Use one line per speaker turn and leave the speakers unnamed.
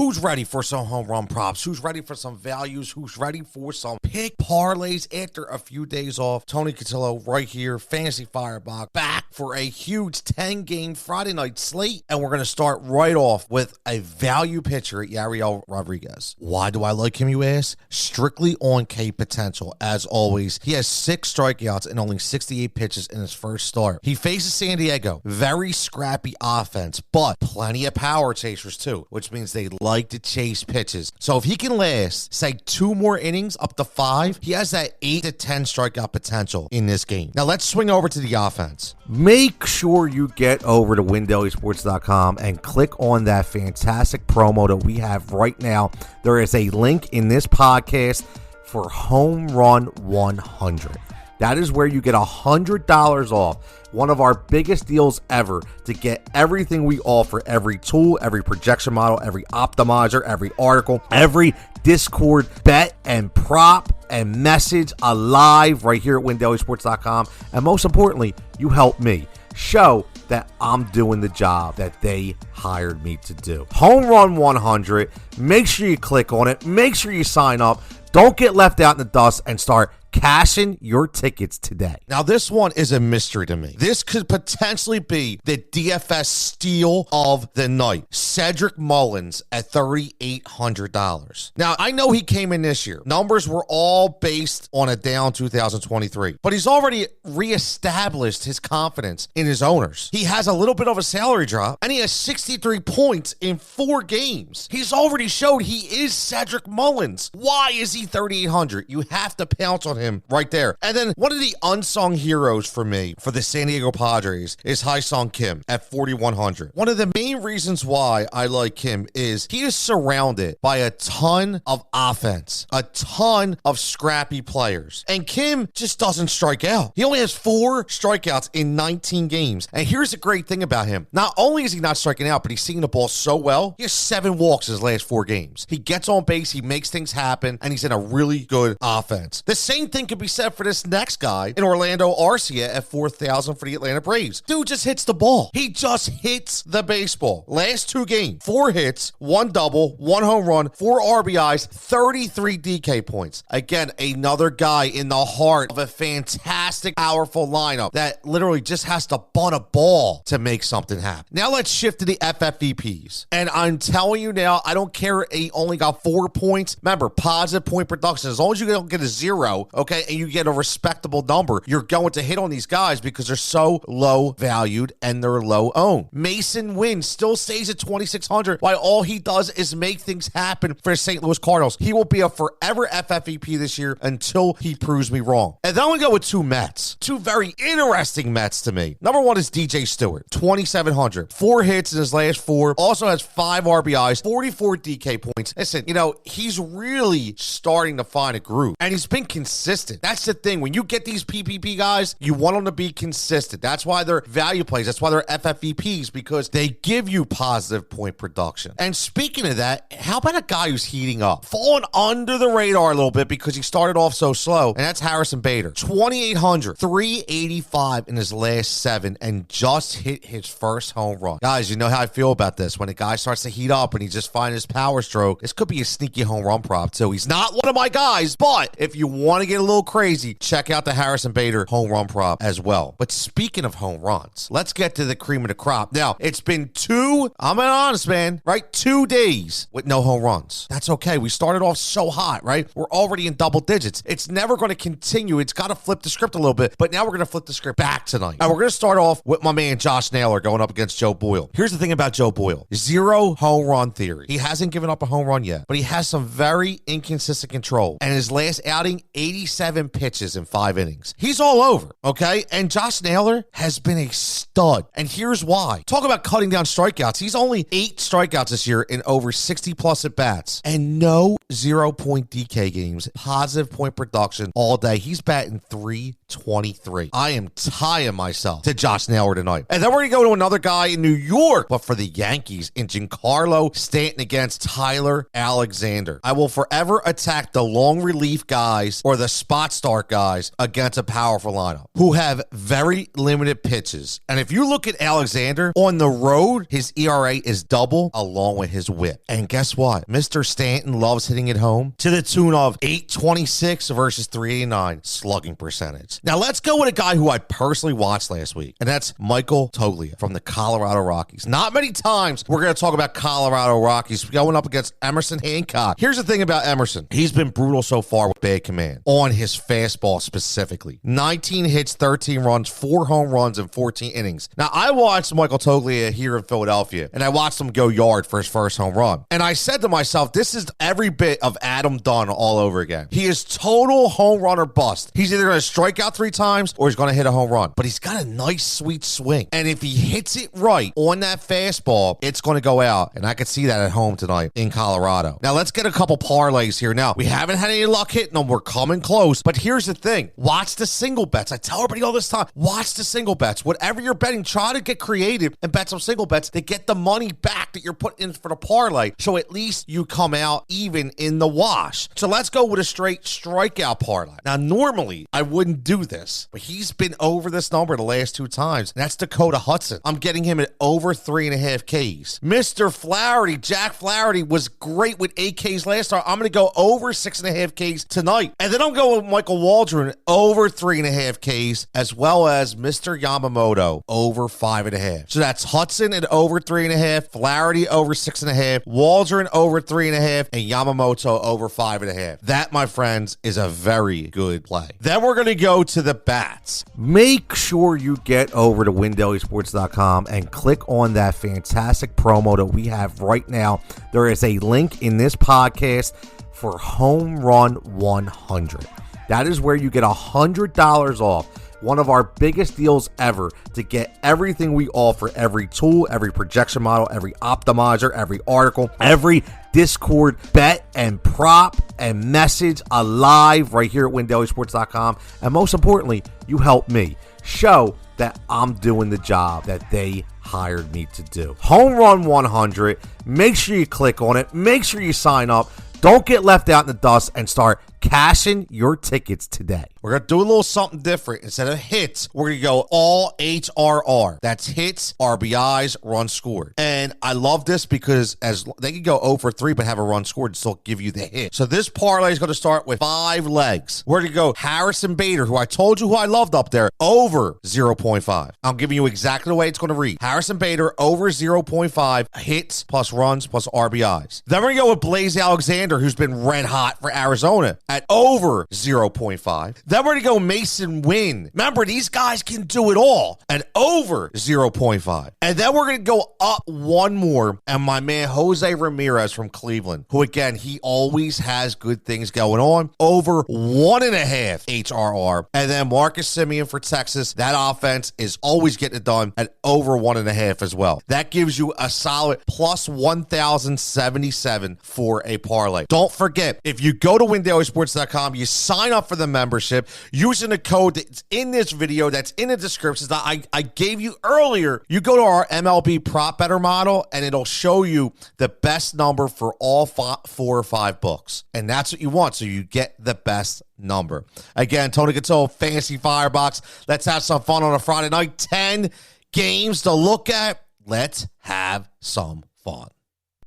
Who's ready for some home run props? Who's ready for some values? Who's ready for some pick parlays after a few days off? Tony Cutillo right here, Fantasy Firebox, back for a huge 10-game Friday night slate. And we're going to start right off with a value pitcher, Yariel Rodriguez. Why do I like him, you ask? Strictly on K potential. As always, he has 6 strikeouts and only 68 pitches in his first start. He faces San Diego. Very scrappy offense, but plenty of power chasers too, which means they like to chase pitches. So if he can last, say 2 more innings up to 5, he has that 8 to 10 strikeout potential in this game. Now let's swing over to the offense. Make sure you get over to WinDailySports.com and click on that fantastic promo that we have right now. There is a link in this podcast for Home Run 100. That is where you get $100 off. One of our biggest deals ever to get everything we offer, every tool, every projection model, every optimizer, every article, every Discord bet and prop and message alive right here at WinDailySports.com. And most importantly, you help me show that I'm doing the job that they hired me to do. Home Run 100. Make sure you click on it. Make sure you sign up. Don't get left out in the dust and start cashing your tickets today. Now, this one is a mystery to me. This could potentially be the DFS steal of the night. Cedric Mullins at $3,800. Now, I know he came in this year. Numbers were all based on a down 2023, but he's already reestablished his confidence in his owners. He has a little bit of a salary drop, and he has 63 points in 4 games. He's already showed he is Cedric Mullins. Why is he 3,800? You have to pounce on him right there. And then one of the unsung heroes for me for the San Diego Padres is Hyun-Sung Kim at 4,100. One of the main reasons why I like him is he is surrounded by a ton of offense, a ton of scrappy players, and Kim just doesn't strike out. He only has 4 strikeouts in 19 games. And here's the great thing about him. Not only is he not striking out, but he's seeing the ball so well. He has 7 walks his last 4 games. He gets on base, he makes things happen, and he's in a really good offense. The same thing could be said for this next guy in Orlando Arcia at 4,000 for the Atlanta Braves. Dude just hits the ball. He just hits the baseball. Last 2 games, 4 hits, 1 double, 1 home run, 4 RBIs, 33 DK points. Again, another guy in the heart of a fantastic, powerful lineup that literally just has to bunt a ball to make something happen. Now let's shift to the FFVPs. And I'm telling you now, I don't care he only got 4 points. Remember, positive point production. As long as you don't get a 0, okay, and you get a respectable number, you're going to hit on these guys because they're so low valued and they're low owned. Mason Wynn still stays at 2,600 while all he does is make things happen for the St. Louis Cardinals. He will be a forever FFVP this year until he proves me wrong. And then we go with 2 Mets. 2 very interesting Mets to me. Number 1 is DJ Stewart, 2,700. 4 hits in his last 4. Also has 5 RBIs, 44 DK points. Listen, he's really starting to find a groove. And he's been consistent. That's the thing. When you get these PPP guys, you want them to be consistent. That's why they're value plays. That's why they're FFVPs, because they give you positive point production. And speaking of that, how about a guy who's heating up? Falling under the radar a little bit because he started off so slow, and that's Harrison Bader. 2,800, 385 in his last 7, and just hit his first home run. Guys, you know how I feel about this. When a guy starts to heat up and he just finds his power stroke, this could be a sneaky home run prop too. He's not one of my guys, but if you want to get a little crazy, check out the Harrison Bader home run prop as well. But speaking of home runs, let's get to the cream of the crop. Now, it's been 2, I'm an honest man, right? 2 days with no home runs. That's okay. We started off so hot, right? We're already in double digits. It's never going to continue. It's got to flip the script a little bit, but now we're going to flip the script back tonight. And we're going to start off with my man Josh Naylor going up against Joe Boyle. Here's the thing about Joe Boyle. 0 home run theory. He hasn't given up a home run yet, but he has some very inconsistent control. And his last outing, 87 pitches in 5 innings. He's all over, okay? And Josh Naylor has been a stud. And here's why. Talk about cutting down strikeouts. He's only 8 strikeouts this year in over 60 plus at bats. And no 0-point DK games. Positive point production all day. He's batting .323. I am tying myself to Josh Naylor tonight. And then we're going to go to another guy in New York, but for the Yankees, in Giancarlo Stanton against Tyler Alexander. I will forever attack the long relief guys or the spot start guys against a powerful lineup who have very limited pitches. And if you look at Alexander on the road, his ERA is double along with his whip. And guess what? Mr. Stanton loves hitting it home to the tune of 826 versus 389 slugging percentage. Now let's go with a guy who I personally watched last week, and that's Michael Toglia from the Colorado Rockies. Not many times we're going to talk about Colorado Rockies going up against Emerson Hancock. Here's the thing about Emerson. He's been brutal so far with bad command on his fastball specifically. 19 hits, 13 runs, 4 home runs in 14 innings. Now, I watched Michael Toglia here in Philadelphia, and I watched him go yard for his first home run. And I said to myself, this is every bit of Adam Dunn all over again. He is total home run or bust. He's either going to strike out 3 times or he's going to hit a home run. But he's got a nice, sweet swing. And if he hits it right on that fastball, it's going to go out. And I could see that at home tonight in Colorado. Now, let's get a couple parlays here. Now, we haven't had any luck hitting them. We're coming close. But here's the thing. Watch the single bets. I tell everybody all this time, watch the single bets. Whatever you're betting, try to get creative and bet some single bets to get the money back that you're putting in for the parlay. So at least you come out even in the wash. So let's go with a straight strikeout parlay. Now, normally I wouldn't do this, but he's been over this number the last 2 times. And that's Dakota Hudson. I'm getting him at over 3.5 Ks. Mr. Flaherty, Jack Flaherty was great with 8 Ks last time. I'm going to go over 6.5 Ks tonight. And then I'm going with Michael Waldron over 3.5 Ks, as well as Mr. Yamamoto over 5.5. So that's Hudson at over 3.5, Flaherty over 6.5, Waldron over 3.5, and Yamamoto over 5.5. That, my friends, is a very good play. Then we're going to go to the bats. Make sure you get over to WinDailySports.com and click on that fantastic promo that we have right now. There is a link in this podcast for Home Run 100. That is where you get $100 off. One of our biggest deals ever to get everything we offer, every tool, every projection model, every optimizer, every article, every Discord bet and prop and message alive right here at WinDailySports.com. And most importantly, you help me show that I'm doing the job that they hired me to do. Home Run 100. Make sure you click on it. Make sure you sign up. Don't get left out in the dust and start cashing your tickets today. We're going to do a little something different. Instead of hits, we're going to go all HRR. That's hits, RBIs, runs scored. And I love this because as they can go 0 for 3 but have a run scored and still give you the hit. So this parlay is going to start with 5 legs. We're going to go Harrison Bader, who I told you who I loved up there, over 0.5. I'm giving you exactly the way it's going to read. Harrison Bader over 0.5 hits plus runs plus RBIs. Then we're going to go with Blaze Alexander, who's been red hot for Arizona, at over 0.5. Then we're going to go Mason Wynn. Remember, these guys can do it all at over 0.5. And then we're going to go up one more, and my man Jose Ramirez from Cleveland, who again, he always has good things going on, over 1.5 HRR. And then Marcus Semien for Texas. That offense is always getting it done at over 1.5 as well. That gives you a solid plus 1,077 for a parlay. Don't forget, if you go to WinDailySports.com, you sign up for the membership using the code that's in this video, that's in the description that I gave you earlier. You go to our MLB prop better model and it'll show you the best number for all 4 or 5 books. And that's what you want. So you get the best number. Again, Tony Cutillo, Fantasy Firebox. Let's have some fun on a Friday night. 10 games to look at. Let's have some fun.